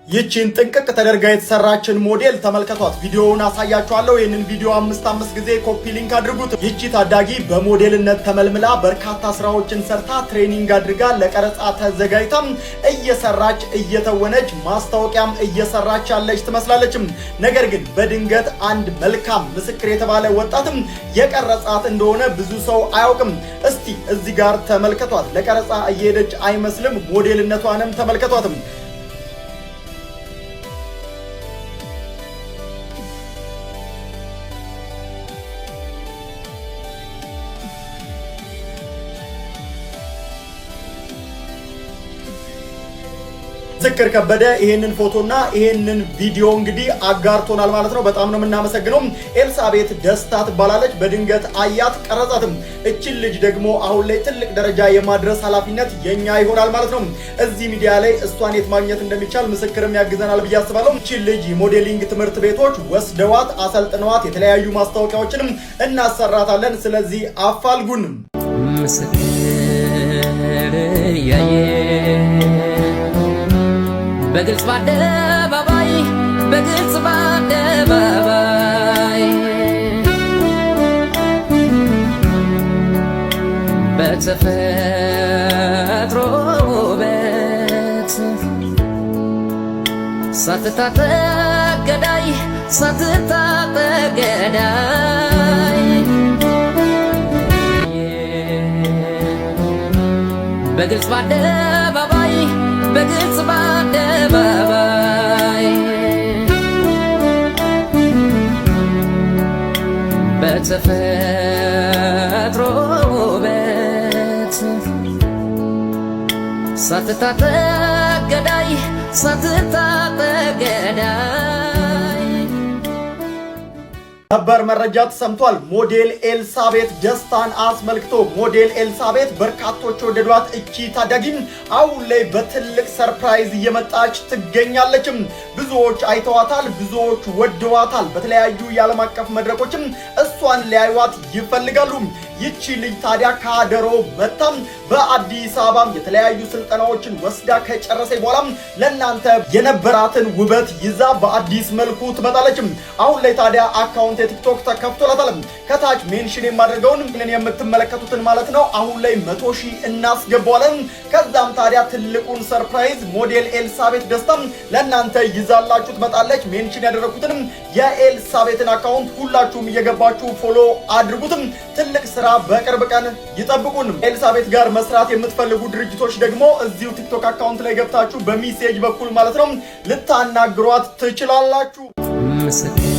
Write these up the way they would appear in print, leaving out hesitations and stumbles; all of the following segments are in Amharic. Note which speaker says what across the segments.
Speaker 1: ይቺን ጥንቅቅ ተደርጋ የተሰራችን ሞዴል ተመልከቷት። ቪዲዮውን አሳያችኋለሁ። ይህንን ቪዲዮ 5 ጊዜ ኮፒ ሊንክ አድርጉት። ይቺ ታዳጊ በሞዴልነት ተመልምላ በርካታ ስራዎችን ሰርታ ትሬኒንግ አድርጋ ለቀረጻ ተዘጋጅታ እየሰራች እየተወነች ማስታወቂያም እየሰራች ያለች ትመስላለች። ነገር ግን በድንገት አንድ መልካም ምስክር የተባለ ወጣትም የቀረጻት እንደሆነ ብዙ ሰው አያውቅም። እስቲ እዚህ ጋር ተመልከቷት። ለቀረጻ እየሄደች አይመስልም። ሞዴልነቷንም ተመልከቷትም። ዝክር ከበደ ይሄንን ፎቶና ይሄንን ቪዲዮ እንግዲህ አጋርቶናል ማለት ነው። በጣም ነው የምናመሰግነው። ኤልሳቤት ደስታ ትባላለች። በድንገት አያት ቀረጻትም። እቺን ልጅ ደግሞ አሁን ላይ ትልቅ ደረጃ የማድረስ ኃላፊነት የኛ ይሆናል ማለት ነው። እዚህ ሚዲያ ላይ እሷን የት ማግኘት እንደሚቻል ምስክርም ያግዘናል ብዬ አስባለሁ። እቺን ልጅ የሞዴሊንግ ትምህርት ቤቶች ወስደዋት አሰልጥነዋት የተለያዩ ማስታወቂያዎችንም እናሰራታለን። ስለዚህ አፋልጉን። ምስክር በግልጽ በአደባባይ በተፈጥሮ ውበት ሳትታጠቅ ገዳይ በግልጽ በአደባባይ በተፈጥሮ ውበት ሳትታጠቅ ገዳይ ሰበር መረጃ ተሰምቷል። ሞዴል ኤልሳቤት ደስታን አስመልክቶ ሞዴል ኤልሳቤት በርካቶች ወደዷት እቺ ታዳጊም አሁን ላይ በትልቅ ሰርፕራይዝ እየመጣች ትገኛለች። ብዙዎች አይተዋታል፣ ብዙዎች ወደዋታል። በተለያዩ የዓለም አቀፍ መድረኮችም እሷን ሊያዩዋት ይፈልጋሉ። ይቺ ልጅ ታዲያ ካደሮ መጣም በአዲስ አበባ የተለያዩ ስልጠናዎችን ወስዳ ከጨረሰች በኋላ ለናንተ የነበራትን ውበት ይዛ በአዲስ መልኩ ትመጣለች። አሁን ላይ ታዲያ አካውንት የቲክቶክ ተከፍቶላታል። ከታች ሜንሽን የማድረገውን የምትመለከቱትን ማለት ነው አሁን ላይ 100,000 እናስገባዋለን። ከዛም ታዲያ ትልቁን ሰርፕራይዝ ሞዴል ኤልሳቤት ደስታም ለናንተ ይዛላችሁ ትመጣለች። ሜንሽን ያደረኩትንም የኤልሳቤትን አካውንት ሁላችሁም እየገባችሁ ፎሎ አድርጉትም። ትልቅ ስራ በቅርብ ቀን ይጠብቁን። ኤልሳቤት ጋር መስራት የምትፈልጉ ድርጅቶች ደግሞ እዚሁ ቲክቶክ አካውንት ላይ ገብታችሁ በሜሴጅ በኩል ማለት ነው ልታናግሯት ትችላላችሁ። ምስክር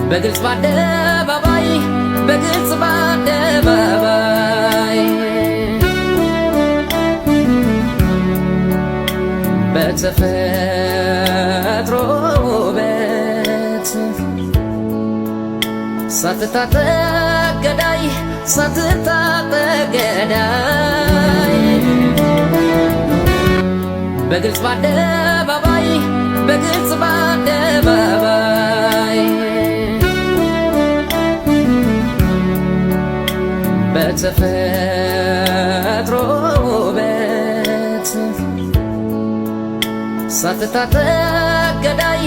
Speaker 1: በግልጽ በአደባባይ በተፈጥሮ ውበት ሳትታጠቅ ገዳይ በግልጽ በአደባባይ በተፈጥሮ ውበት ሳትታጠቅ ገዳይ